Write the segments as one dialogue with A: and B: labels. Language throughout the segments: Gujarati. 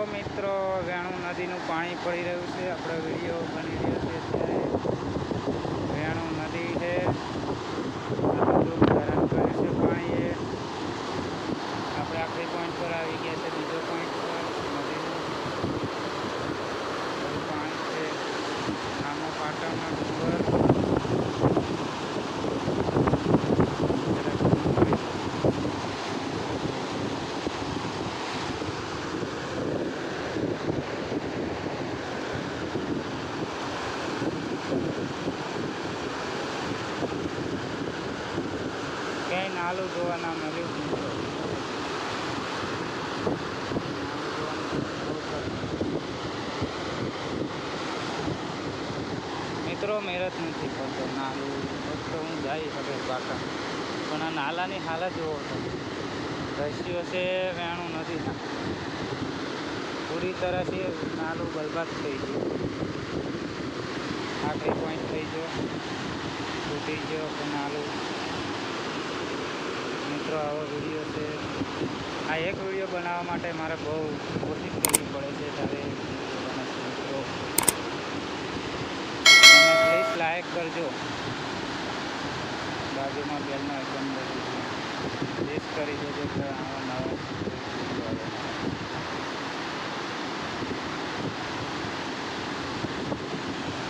A: મિત્રો વેણુ નદીનું પાણી પડી રહ્યું છે. આપણે વિડીયો બની રહ્યો છે ત્યારે વેણુ નદી છે, ધારણ કર્યું છે પાણી એ. આપણે આખરી પોઈન્ટ પર આવી ગયા છે, બીજો પોઈન્ટ પર નદીનું પાણી છે. નામો પાટણનો ડુંગર. ક્યાંય નાલું જોવા ના મળ્યું મિત્રો. મિત્રો મેરત નથી પડતો નાલું તો હું જઈ શકે પાટણ, પણ આ નાલાની હાલત જોવો તો રસ્સીઓ છે વેણું નથી ના પૂરી તરહથી નાલું બરબાદ થઈ ગયું. આખરી પોઈન્ટ થઈ ગયો, તૂટી ગયો કે નાલું. મિત્રો આવો વિડીયો છે. આ એક વિડીયો બનાવવા માટે મારે બહુ કોશિશ કરવી પડે છે. ત્યારે મિત્રો પ્લીઝ લાઈક કરજો, બાજુમાં બેલનો આઇકન પ્લીઝ કરી દેજો કે આવા નવા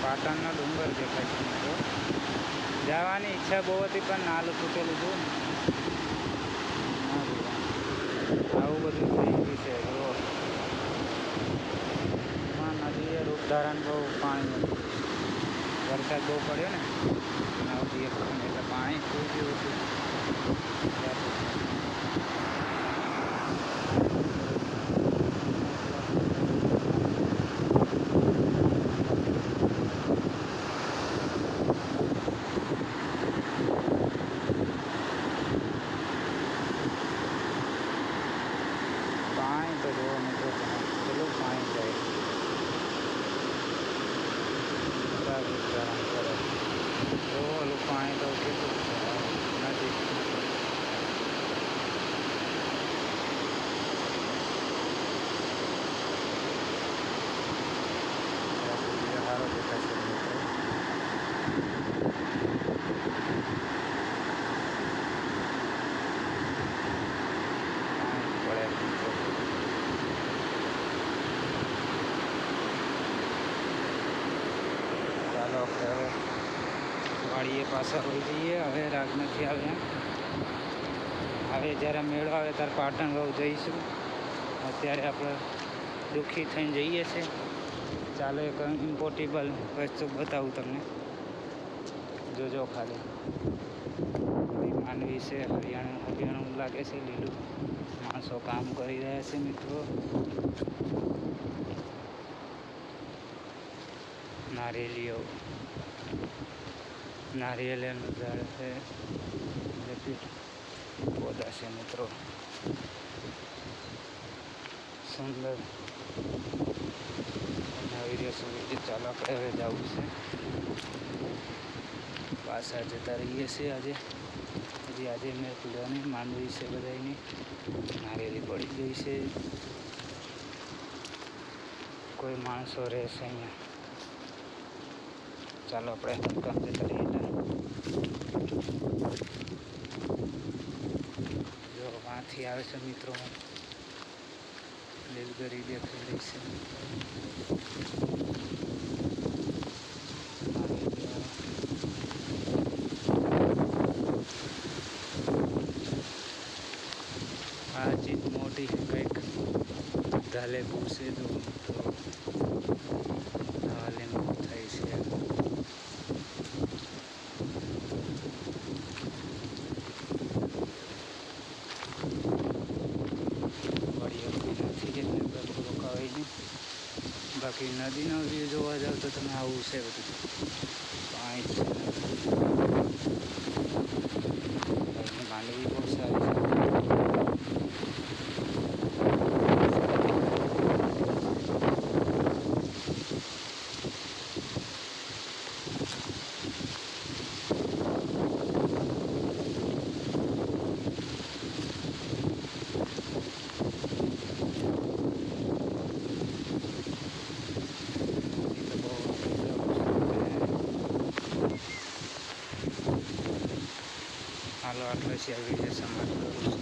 A: પાટણનો ડુંગર દેખાય છે મિત્રો. જવાની ઈચ્છા બહુ હતી પણ નાલું તૂટેલું હતું. આવું બધું થઈ ગયું છે. જો નદીએ રૂપ ધારણ બહુ પાણી હતું. વરસાદ બહુ પડ્યો ને આવતી એટલે પાણી ખૂબ ગયું હતું. પાણી તો જોવો મિત્રો, કેટલું પાણી જાય. ઓલું પાણી તો કેટલું નથી. સારો દેખાય છે મિત્રો. ચાલો આપણે હવે વાડીએ પાછા હોઈ જઈએ. હવે રાગ નથી આવ્યા. હવે જ્યારે મેળો આવે ત્યારે પાટણ ગાઉં જઈશું. અત્યારે આપણે દુઃખી થઈને જઈએ છીએ. ચાલો એક ઇમ્પોર્ટેબલ વસ્તુ બતાવું તમને, જોજો ખાલી. માનવી છે, હરિયાણું લાગે છે, લીલું. માણસો કામ કરી રહ્યા છે મિત્રો. નારિયેલીઓ, નારિયેળનું ઝાડ છે, પૌધા છે મિત્રો. સુંદર આવી રહ્યો છું. ચાલો આપણે હવે જવું છે. પાછા જતા રહીએ છીએ. આજે મેં પીડાની માંડવી છે બધાની. નારિયેળી પડી ગઈ છે. કોઈ માણસો રહેશે અહીંયા. ચાલો આપણે કામ જતા રહીએ. જો વાંથી આવે છે મિત્રો, લીલગરી દેખાઈ રહી છે. આ ચીજ મોટી છે કંઈક ધાલે પૂછે તો લીંબુ થઈ છે. બાકી નદીનો વ્યૂ જોવા જાવ તો તમે આવું છે બધું પાણી છે. માંડવી બહુ સારી છે. આટલો છે આ વિડીયો સમાપ્ત કરું છું.